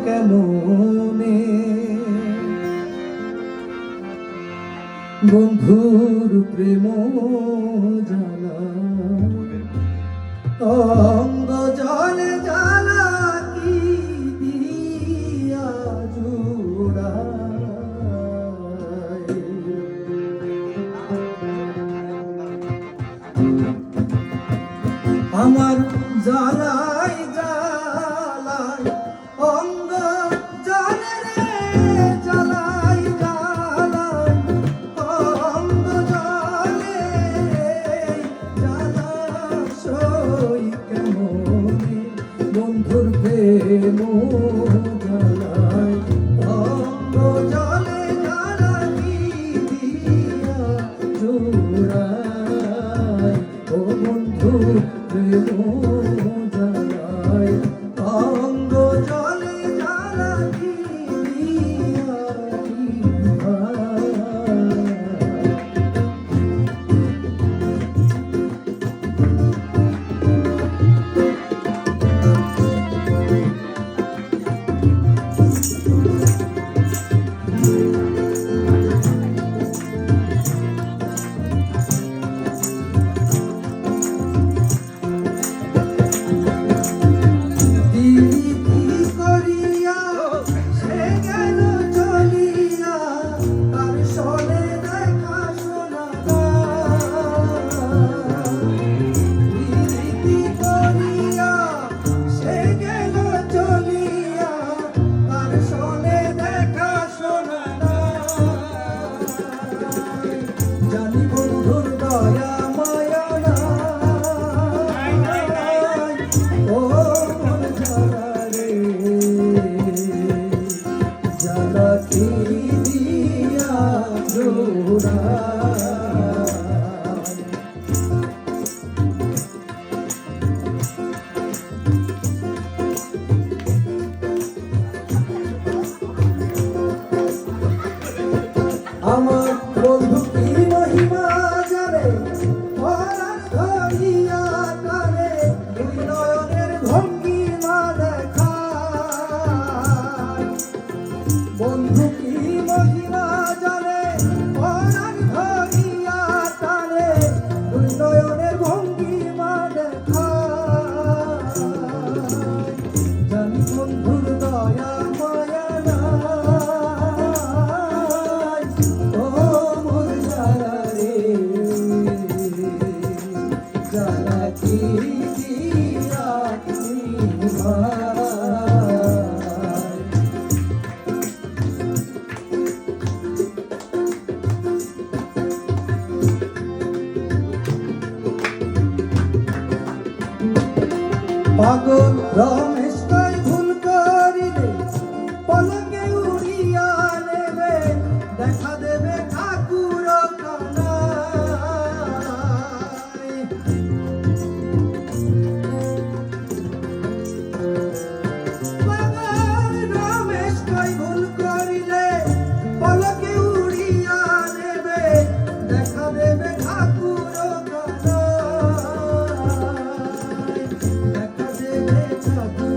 কেমনে বন্ধুর প্রেম জ্বালা অঙ্গ জলে জ্বালা কি দিয়া জুড়ায় আমার জ্বালায় জ্বালায় অঙ্গ জলে রে জ্বালায় জ্বালায় অঙ্গ জলে জ্বালা সই কেমনে বন্ধুর প্রেম জ্বালায় অঙ্গ জলে জ্বালা কি দিয়া জোড়ায় ও বন্ধু প্রেম জ্বালায় অঙ্গ জলে জ্বালা কি দিয়া আমার বন্ধু কি মহিমা জানে পরাণ ধরিয়া টানে দুই নয়নের ভঙ্গিমা দেখায় বন্ধু কি মহিমা জানে পরাণ ধরিয়া টানে দুই নয়নের ভঙ্গিমা দেখায় জানি বন্ধুর দয়া মায়া পাগল রমেশ তাই ভুল করিলে পলকে উড়িয়া নেবে দেখা দেবে ঠাকুর কানায় পাগল রমেশ তাই ভুল করিলে পলকে উড়িয়া নেবে দেখা দেবে ঠাকুর কানায় দেখা দেবে ঠাকুর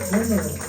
ধন্যবাদ